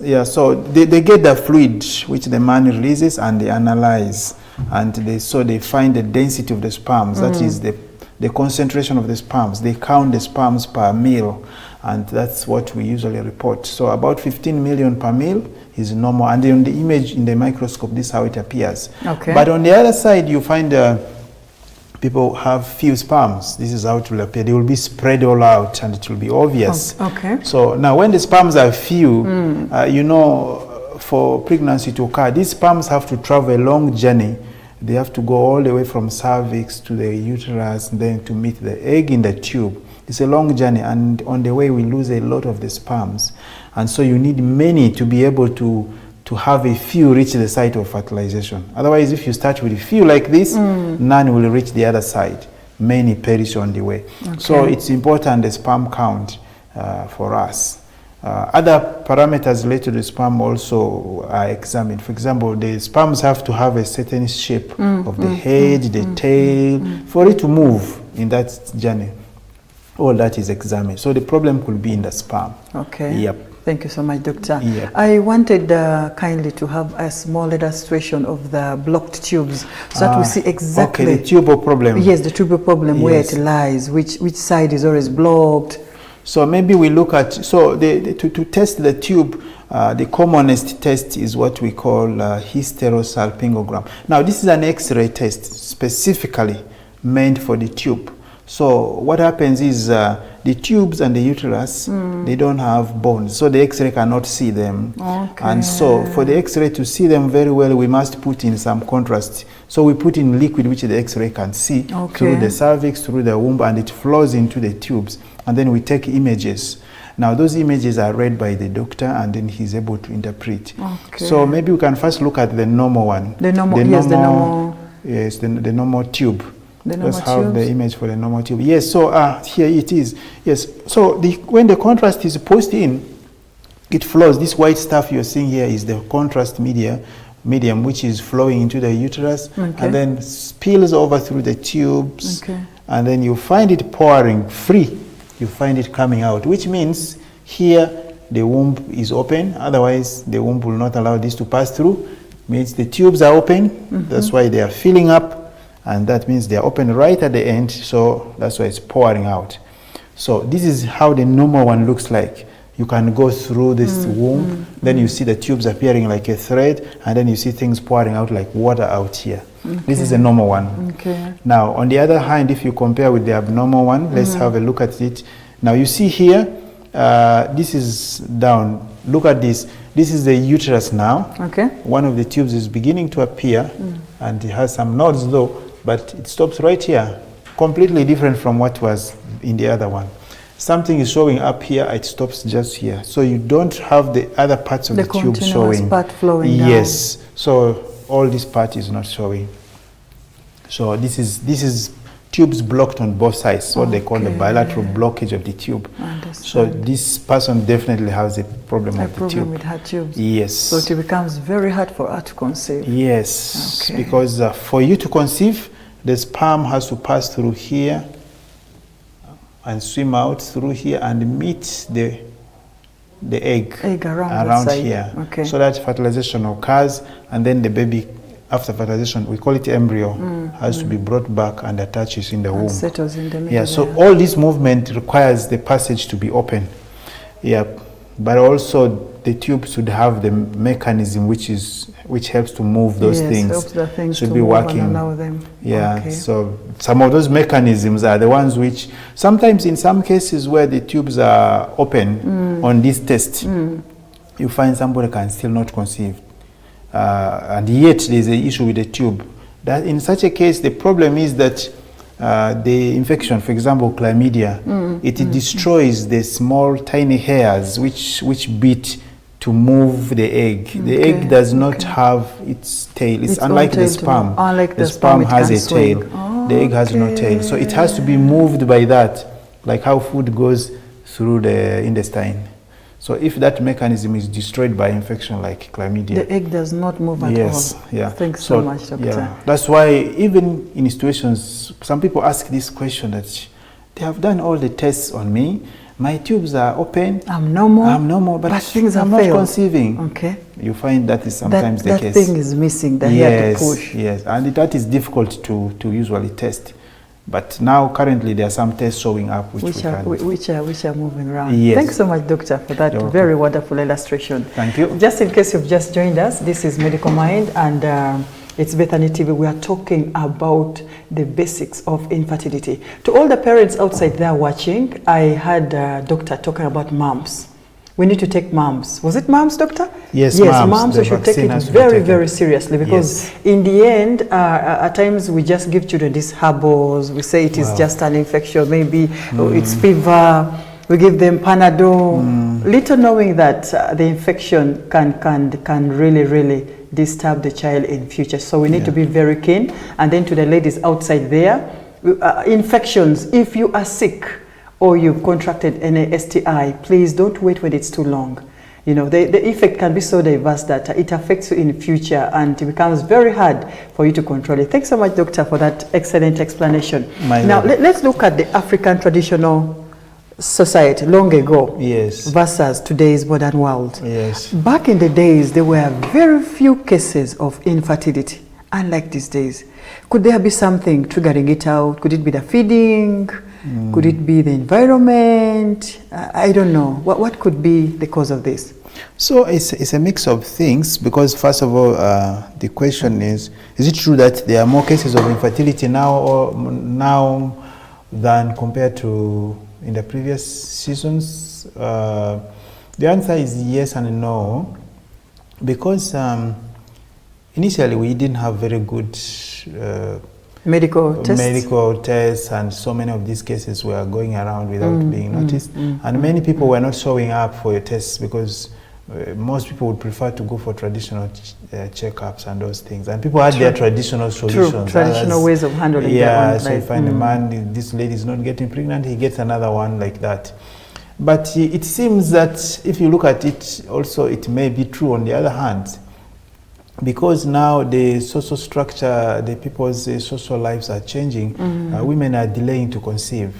Yeah, so they get the fluid which the man releases and they analyze, and they find the density of the sperms, that is the concentration of the sperms. They count the sperms per mil, and that's what we usually report. So about 15 million per mil is normal, and on the image in the microscope, this is how it appears. Okay. But on the other side, you find people have few sperms. This is how it will appear. They will be spread all out and it will be obvious. Oh, okay. So now when the sperms are few, you know, for pregnancy to occur, these sperms have to travel a long journey. They have to go all the way from cervix to the uterus, and then to meet the egg in the tube. It's a long journey, and on the way we lose a lot of the sperms. And so you need many to be able to have a few reach the site of fertilization. Otherwise, if you start with a few like this, none will reach the other side. Many perish on the way. Okay. So it's important, the sperm count for us. Other parameters related to the sperm also are examined. For example, the sperms have to have a certain shape of the head, the tail, for it to move in that journey. All that is examined. So the problem could be in the sperm. Okay. Yep. Thank you so much, Doctor. Yep. I wanted kindly to have a small illustration of the blocked tubes so that we see exactly. Okay, the tubal problem. Yes, the tubal problem, where it lies, which side is always blocked. So maybe we look at, so to test the tube, the commonest test is what we call hysterosalpingogram. Now this is an X-ray test specifically meant for the tube. So what happens is the tubes and the uterus, they don't have bones, so the X-ray cannot see them. Okay. And so for the X-ray to see them very well, we must put in some contrast. So we put in liquid which the X-ray can see through the cervix, through the womb, and it flows into the tubes. And then we take images. Now those images are read by the doctor, and then he's able to interpret. Okay. So maybe we can first look at the normal one. The normal. Yes, the normal tube. Let's have tubes. the image for the normal tube. Yes, so here it is. Yes, so when the contrast is pushed in, it flows. This white stuff you're seeing here is the contrast medium which is flowing into the uterus, and then spills over through the tubes, and then you find it pouring free. You find it coming out, which means here the womb is open. Otherwise, the womb will not allow this to pass through. Means the tubes are open. That's why they are filling up. And that means they are open right at the end, so that's why it's pouring out. So this is how the normal one looks like. You can go through this womb, then you see the tubes appearing like a thread, and then you see things pouring out like water out here. This is a normal one. Now, on the other hand, if you compare with the abnormal one, let's have a look at it. Now you see here, this is down. Look at this. This is the uterus now. Okay. One of the tubes is beginning to appear, and it has some nodes though, but it stops right here, completely different from what was in the other one. Something is showing up here, it stops just here. So you don't have the other parts of the tube showing. Part flowing down. Yes, so all this part is not showing. So this is tubes blocked on both sides, what they call the bilateral blockage of the tube. So this person definitely has a problem with the tube. With her tubes. Yes. So it becomes very hard for her to conceive. Yes, because for you to conceive, the sperm has to pass through here and swim out through here and meet the egg around here. So that fertilization occurs, and then the baby, after fertilization, we call it embryo, has to be brought back and attaches in the womb. Settles in the middle. Yeah, so all this movement requires the passage to be open. Yeah, but also the tube should have the mechanism which helps to move those things. Helps the things should to be move working. and allow them. Yeah, so some of those mechanisms are the ones which sometimes, in some cases where the tubes are open on this test, you find somebody can still not conceive. And yet there's an issue with the tube. That in such a case, the problem is that the infection, for example, chlamydia, it destroys the small tiny hairs which beat to move the egg. The egg does not have its tail. It's unlike the sperm. The sperm has a tail. The egg has no tail. So it has to be moved by that, like how food goes through the intestine. So if that mechanism is destroyed by infection like chlamydia, the egg does not move at all. Yeah. Thanks so much, Doctor. Yeah. That's why even in situations, some people ask this question that they have done all the tests on me, My tubes are open. I'm normal, but things I'm are not conceiving. Okay. You find that is sometimes the case. That thing is missing, the hair to push. Yes, and that is difficult to usually test. But now, currently, there are some tests showing up which are moving around. Yes. Thanks so much, Doctor, for that very wonderful illustration. Thank you. Just in case you've just joined us, this is Medical Mind, and it's Bethany TV. We are talking about the basics of infertility. To all the parents outside there watching, I had a doctor talking about mumps. We need to take mumps. Was it mumps, doctor? Yes, mumps. We should take it very, very seriously, because in the end, at times we just give children these herbals. We say it is just an infection, maybe it's fever. We give them Panadol, little knowing that the infection can really, really disturb the child in future. So we need to be very keen. And then to the ladies outside there, infections, if you are sick or you've contracted an STI, please don't wait when it's too long. You know, the effect can be so diverse that it affects you in future, and it becomes very hard for you to control it. Thanks so much, doctor, for that excellent explanation. Now, let's look at the African traditional society long ago versus today's modern world. Back in the days, there were very few cases of infertility, unlike these days. Could there be something triggering it out? Could it be the feeding? Could it be the environment? I don't know. What could be the cause of this? So it's a mix of things, because first of all, the question is it true that there are more cases of infertility now than compared to in the previous seasons? The answer is yes and no, because initially we didn't have very good medical tests, and so many of these cases were going around without being noticed, and many people were not showing up for your tests, because most people would prefer to go for traditional checkups and those things, and people had their traditional solutions, traditional ways of handling their own so you find a man, this lady is not getting pregnant, he gets another one like that. But it seems that if you look at it also, it may be true on the other hand, because now the social structure, the people's social lives are changing. Women are delaying to conceive.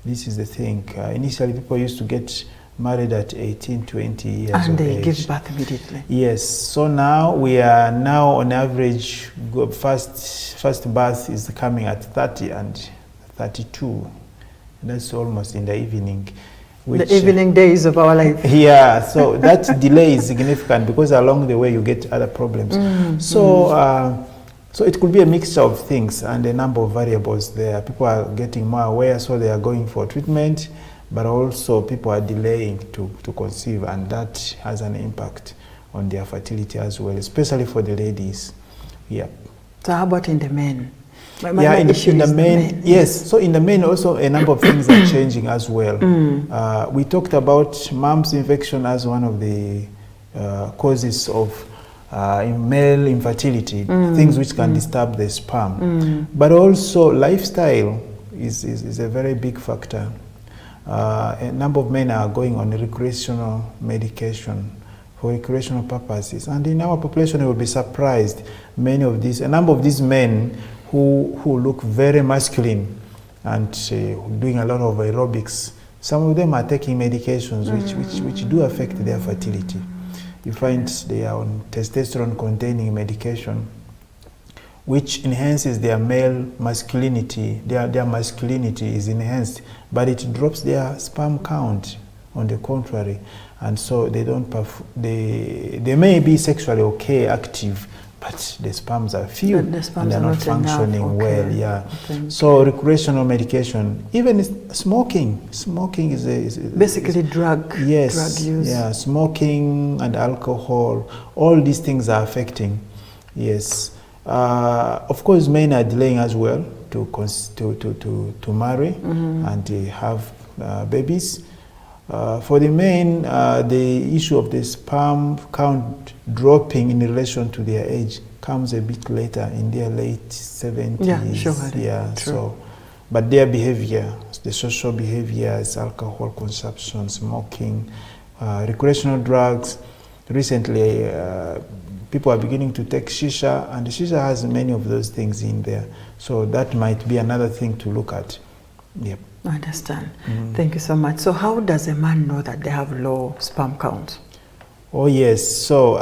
This is the thing. Initially, people used to get married at 18, 20 years and of they age. give birth immediately. Yes. So now we are on average, first birth is coming at 30 and 32. That's almost in the evening. The evening days of our life. Yeah, so that delay is significant, because along the way you get other problems. So it could be a mixture of things and a number of variables there. People are getting more aware, so they are going for treatment, but also people are delaying to conceive, and that has an impact on their fertility as well, especially for the ladies. Yeah. So how about in the men? In the men, yes. So in the men also a number of things are changing as well. We talked about mumps infection as one of the causes of male infertility, things which can disturb the sperm. But also lifestyle is a very big factor. A number of men are going on recreational medication for recreational purposes. And in our population, you will be surprised, a number of these men who look very masculine and doing a lot of aerobics, some of them are taking medications which do affect their fertility. You find they are on testosterone-containing medication, which enhances their male masculinity. Their masculinity is enhanced, but it drops their sperm count on the contrary. And so they don't they may be sexually okay, active, but the sperms are few and they're not functioning well. So recreational medication, even smoking is basically drug use. Yeah, smoking and alcohol, all these things are affecting. Yes, of course, men are delaying as well to marry and have babies. For the men, the issue of the sperm count dropping in relation to their age comes a bit later, in their late 70s. Yeah, sure. Yeah, so, but their behavior, the social behaviors, alcohol consumption, smoking, recreational drugs. Recently, people are beginning to take shisha, and the shisha has many of those things in there. So that might be another thing to look at. Yep. I understand. Thank you so much. So how does a man know that they have low sperm count? Oh yes, so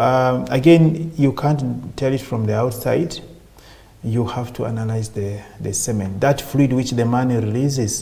again, you can't tell it from the outside. You have to analyze the semen. That fluid which the man releases